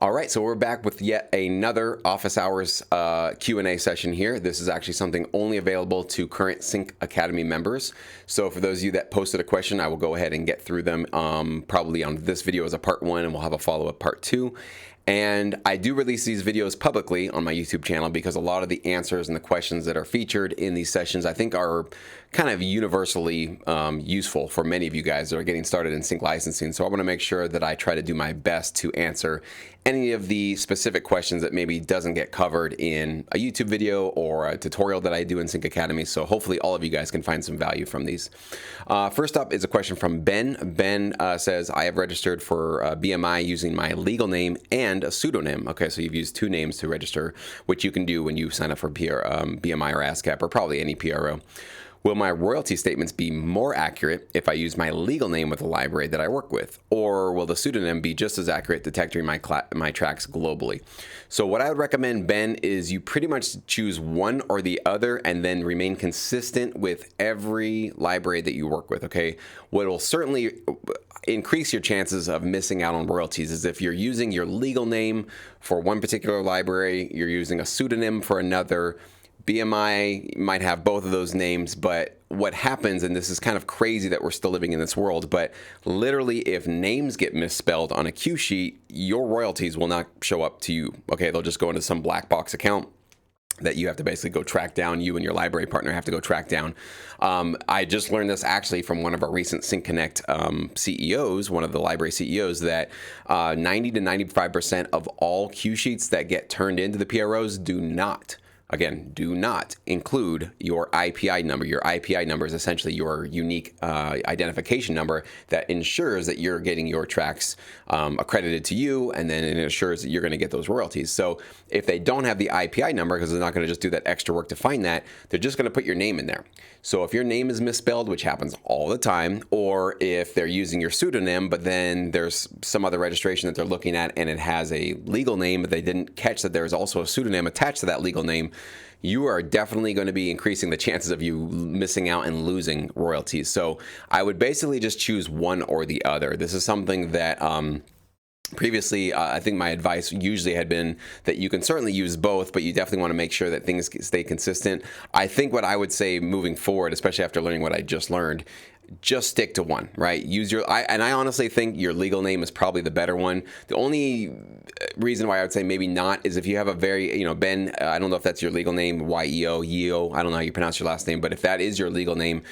All right, so we're back with yet another office hours Q&A session here. This is actually something only available to current Sync Academy members. So for those of you that posted a question, I will go ahead and get through them probably on this video as a part 1, and we'll have a follow-up part 2. And I do release these videos publicly on my YouTube channel because a lot of the answers and the questions that are featured in these sessions I think are kind of universally useful for many of you guys that are getting started in sync licensing. So I want to make sure that I try to do my best to answer any of the specific questions that maybe doesn't get covered in a YouTube video or a tutorial that I do in Sync Academy. So hopefully all of you guys can find some value from these. First up is a question from Ben. Ben says, I have registered for BMI using my legal name and a pseudonym. Okay, so you've used 2 names to register, which you can do when you sign up for BMI or ASCAP or probably any PRO. Will my royalty statements be more accurate if I use my legal name with the library that I work with? Or will the pseudonym be just as accurate detecting my tracks globally? So what I would recommend, Ben, is you pretty much choose one or the other and then remain consistent with every library that you work with, okay? What will certainly increase your chances of missing out on royalties is if you're using your legal name for one particular library, you're using a pseudonym for another. BMI might have both of those names, but what happens, and this is kind of crazy that we're still living in this world, but literally if names get misspelled on a Q sheet, your royalties will not show up to you. Okay, they'll just go into some black box account that you have to basically go track down. You and your library partner have to go track down. I just learned this actually from one of our recent Sync Connect CEOs, one of the library CEOs, that 90 to 95% of all Q sheets that get turned into the PROs do not include your IPI number. Your IPI number is essentially your unique identification number that ensures that you're getting your tracks accredited to you, and then it ensures that you're going to get those royalties. So if they don't have the IPI number, because they're not going to just do that extra work to find that, they're just going to put your name in there. So if your name is misspelled, which happens all the time, or if they're using your pseudonym, but then there's some other registration that they're looking at and it has a legal name, but they didn't catch that there's also a pseudonym attached to that legal name, you are definitely going to be increasing the chances of you missing out and losing royalties. So I would basically just choose one or the other. This is something that previously, I think my advice usually had been that you can certainly use both, but you definitely want to make sure that things stay consistent. I think what I would say moving forward, especially after learning what I just learned, just stick to one, right? I honestly think your legal name is probably the better one. The only reason why I would say maybe not is if you have a very, Ben, I don't know if that's your legal name, Yeo, I don't know how you pronounce your last name, but if that is your legal name,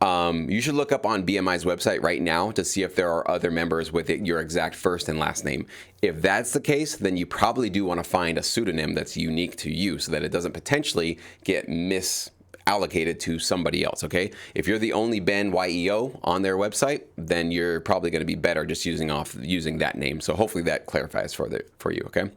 you should look up on BMI's website right now to see if there are other members with your exact first and last name. If that's the case, then you probably do want to find a pseudonym that's unique to you so that it doesn't potentially get allocated to somebody else, okay? If you're the only Ben Yeo on their website, then you're probably going to be better just using that name. So hopefully that clarifies for you, okay?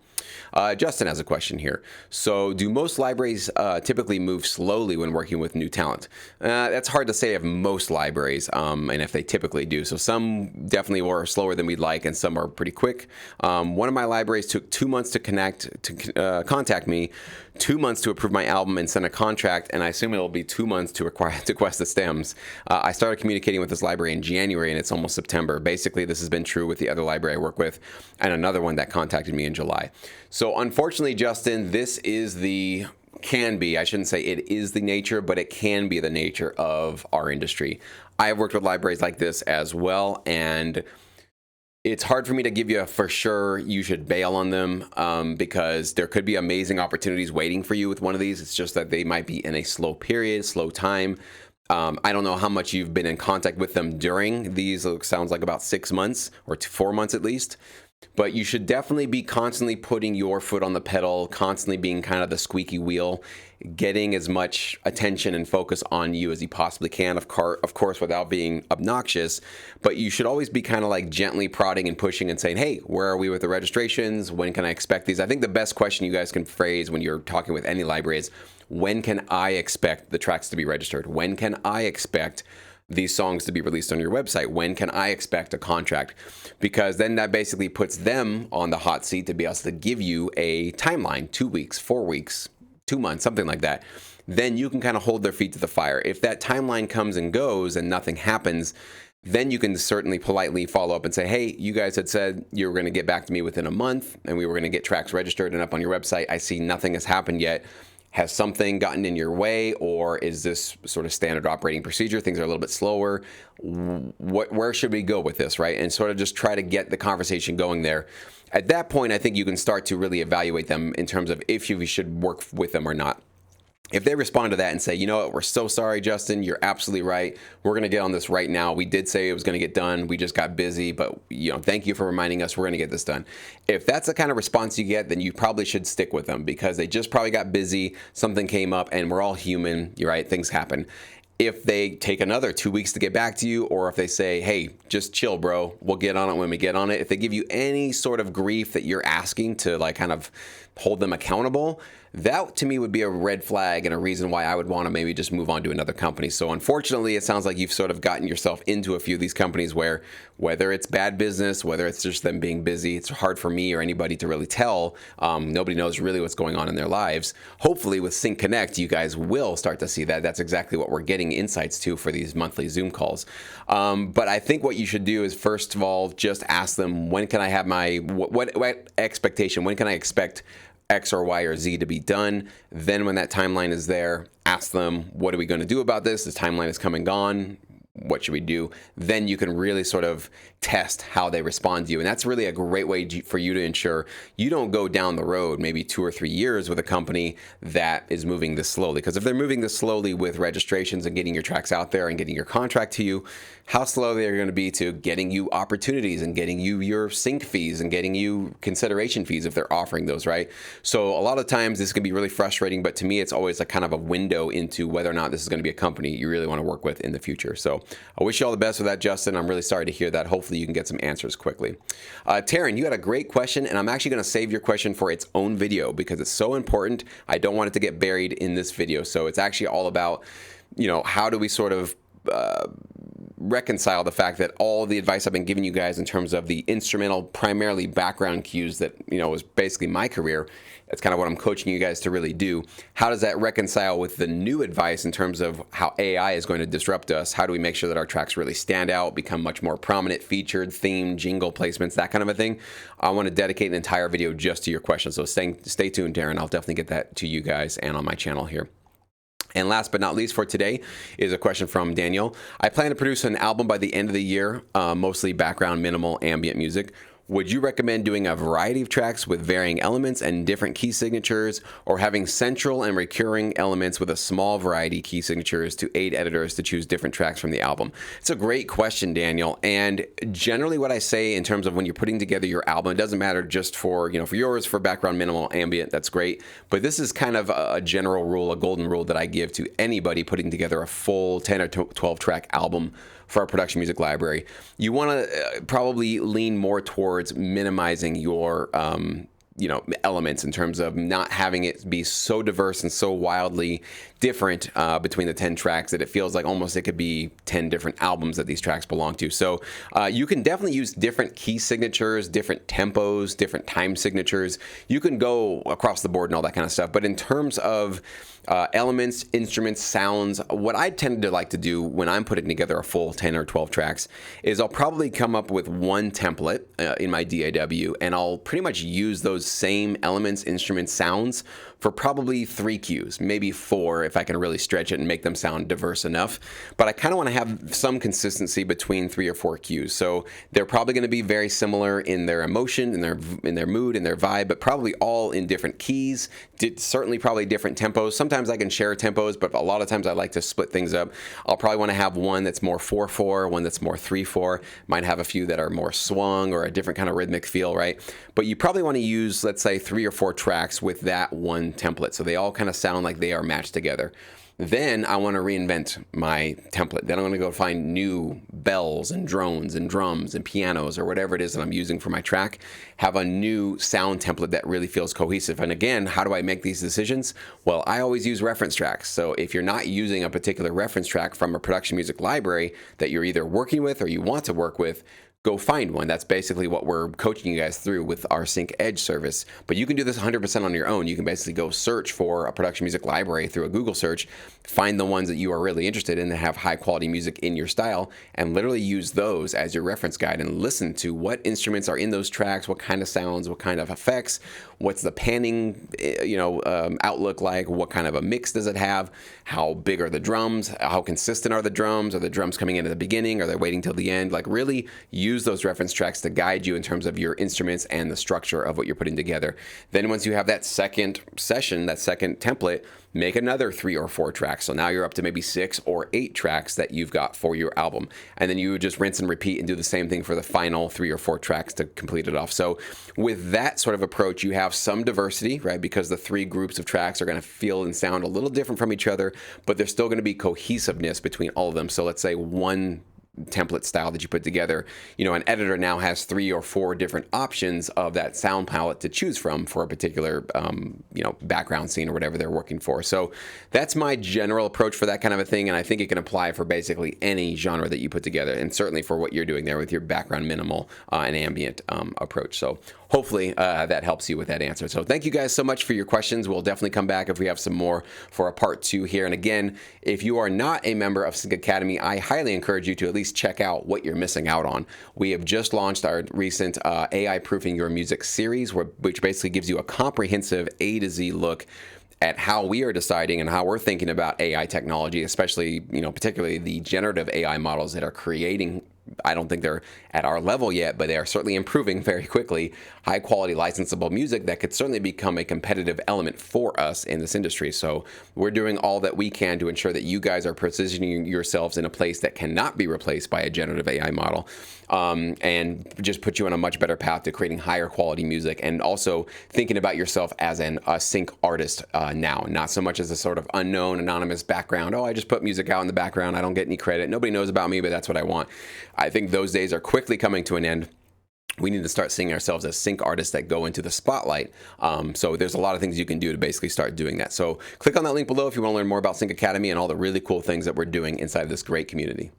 Justin has a question here. So do most libraries typically move slowly when working with new talent? That's hard to say of most libraries and if they typically do. So some definitely were slower than we'd like and some are pretty quick. One of my libraries took 2 months to contact me, 2 months to approve my album and send a contract, and I assume it'll be 2 months to request the stems. I started communicating with this library in January and it's almost September. Basically, this has been true with the other library I work with and another one that contacted me in July. So unfortunately, Justin, this is I shouldn't say it is the nature, but it can be the nature of our industry. I have worked with libraries like this as well, and it's hard for me to give you a for sure you should bail on them because there could be amazing opportunities waiting for you with one of these. It's just that they might be in a slow time. I don't know how much you've been in contact with them during these. It sounds like about 6 months or 4 months at least. But you should definitely be constantly putting your foot on the pedal, constantly being kind of the squeaky wheel, getting as much attention and focus on you as you possibly can, of course, without being obnoxious. But you should always be kind of like gently prodding and pushing and saying, hey, where are we with the registrations? When can I expect these? I think the best question you guys can phrase when you're talking with any library is, when can I expect the tracks to be registered? When can I expect these songs to be released on your website? When can I expect a contract? Because then that basically puts them on the hot seat to be able to give you a timeline, 2 weeks, 4 weeks, 2 months, something like that. Then you can kind of hold their feet to the fire. If that timeline comes and goes and nothing happens, then you can certainly politely follow up and say, hey, you guys had said you were going to get back to me within a month and we were going to get tracks registered and up on your website. I see nothing has happened yet. Has something gotten in your way, or is this sort of standard operating procedure? Things are a little bit slower. Where should we go with this, right? And sort of just try to get the conversation going there. At that point, I think you can start to really evaluate them in terms of if you should work with them or not. If they respond to that and say, you know what, we're so sorry, Justin, you're absolutely right. We're going to get on this right now. We did say it was going to get done. We just got busy, but thank you for reminding us. We're going to get this done. If that's the kind of response you get, then you probably should stick with them because they just probably got busy. Something came up and we're all human. You're right. Things happen. If they take another 2 weeks to get back to you, or if they say, hey, just chill, bro, we'll get on it when we get on it. If they give you any sort of grief that you're asking to like kind of hold them accountable, that to me would be a red flag and a reason why I would want to maybe just move on to another company. So unfortunately, it sounds like you've sort of gotten yourself into a few of these companies where whether it's bad business, whether it's just them being busy, it's hard for me or anybody to really tell. Nobody knows really what's going on in their lives. Hopefully with Sync Connect, you guys will start to see that. That's exactly what we're getting insights to for these monthly Zoom calls. But I think what you should do is first of all, just ask them, when can I have my, what expectation, when can I expect X or Y or Z to be done? Then when that timeline is there, ask them, what are we going to do about this? This timeline is come and gone. What should we do? Then you can really sort of test how they respond to you. And that's really a great way for you to ensure you don't go down the road maybe 2 or 3 years with a company that is moving this slowly. Because if they're moving this slowly with registrations and getting your tracks out there and getting your contract to you, how slow they're going to be to getting you opportunities and getting you your sync fees and getting you consideration fees if they're offering those, right? So a lot of times this can be really frustrating, but to me, it's always a kind of a window into whether or not this is going to be a company you really want to work with in the future. So I wish you all the best with that, Justin. I'm really sorry to hear that. Hopefully you can get some answers quickly. Taryn, you had a great question, and I'm actually going to save your question for its own video because it's so important. I don't want it to get buried in this video. So it's actually all about, how do we sort of reconcile the fact that all the advice I've been giving you guys in terms of the instrumental, primarily background cues that, was basically my career. That's kind of what I'm coaching you guys to really do. How does that reconcile with the new advice in terms of how AI is going to disrupt us? How do we make sure that our tracks really stand out, become much more prominent, featured, themed, jingle placements, that kind of a thing? I want to dedicate an entire video just to your questions. So stay tuned, Darren. I'll definitely get that to you guys and on my channel here. And last but not least for today is a question from Daniel. I plan to produce an album by the end of the year, mostly background, minimal, ambient music. Would you recommend doing a variety of tracks with varying elements and different key signatures, or having central and recurring elements with a small variety key signatures to aid editors to choose different tracks from the album? It's a great question, Daniel. And generally what I say in terms of when you're putting together your album, it doesn't matter just for, for yours, for background, minimal, ambient, that's great. But this is kind of a general rule, a golden rule that I give to anybody putting together a full 10 or 12 track album for our production music library. You want to probably lean more towards minimizing your elements in terms of not having it be so diverse and so wildly different between the 10 tracks that it feels like almost it could be 10 different albums that these tracks belong to. So you can definitely use different key signatures, different tempos, different time signatures. You can go across the board and all that kind of stuff. But in terms of elements, instruments, sounds, what I tend to like to do when I'm putting together a full 10 or 12 tracks is I'll probably come up with one template in my DAW, and I'll pretty much use those same elements, instruments, sounds for probably 3 cues, maybe 4 if I can really stretch it and make them sound diverse enough. But I kind of want to have some consistency between 3 or 4 cues. So they're probably going to be very similar in their emotion, in their mood, in their vibe, but probably all in different keys, certainly probably different tempos. Sometimes I can share tempos, but a lot of times I like to split things up. I'll probably want to have one that's more 4/4, one that's more 3/4. Might have a few that are more swung or a different kind of rhythmic feel, right? But you probably want to use, let's say, 3 or 4 tracks with that one template, so they all kind of sound like they are matched together. Then I want to reinvent my template. Then I'm going to go find new bells and drones and drums and pianos or whatever it is that I'm using for my track. Have a new sound template that really feels cohesive. And again, how do I make these decisions? Well, I always use reference tracks. So if you're not using a particular reference track from a production music library that you're either working with or you want to work with, go find one. That's basically what we're coaching you guys through with our Sync Edge service. But you can do this 100% on your own. You can basically go search for a production music library through a Google search, find the ones that you are really interested in that have high quality music in your style, and literally use those as your reference guide and listen to what instruments are in those tracks, what kind of sounds, what kind of effects, what's the panning, outlook like, what kind of a mix does it have, how big are the drums, how consistent are the drums coming in at the beginning, are they waiting till the end? Like really use those reference tracks to guide you in terms of your instruments and the structure of what you're putting together. Then once you have that second session, that second template, make another 3 or 4 tracks. So now you're up to maybe 6 or 8 tracks that you've got for your album. And then you just rinse and repeat and do the same thing for the final 3 or 4 tracks to complete it off. So with that sort of approach, you have some diversity, right? Because the 3 groups of tracks are going to feel and sound a little different from each other, but there's still going to be cohesiveness between all of them. So let's say one template style that you put together, an editor now has 3 or 4 different options of that sound palette to choose from for a particular, background scene or whatever they're working for. So that's my general approach for that kind of a thing. And I think it can apply for basically any genre that you put together, and certainly for what you're doing there with your background minimal and ambient approach. So hopefully that helps you with that answer. So thank you guys so much for your questions. We'll definitely come back if we have some more for a part 2 here. And again, if you are not a member of Sync Academy, I highly encourage you to at least check out what you're missing out on. We have just launched our recent AI Proofing Your Music series, which basically gives you a comprehensive A to Z look at how we are deciding and how we're thinking about AI technology, especially, particularly the generative AI models that are creating. I don't think they're at our level yet, but they are certainly improving very quickly. High quality licensable music that could certainly become a competitive element for us in this industry. So we're doing all that we can to ensure that you guys are positioning yourselves in a place that cannot be replaced by a generative AI model, and just put you on a much better path to creating higher quality music, and also thinking about yourself as a sync artist now, not so much as a sort of unknown, anonymous background. Oh, I just put music out in the background. I don't get any credit. Nobody knows about me, but that's what I want. I think those days are quickly coming to an end. We need to start seeing ourselves as sync artists that go into the spotlight. So there's a lot of things you can do to basically start doing that. So click on that link below if you want to learn more about Sync Academy and all the really cool things that we're doing inside of this great community.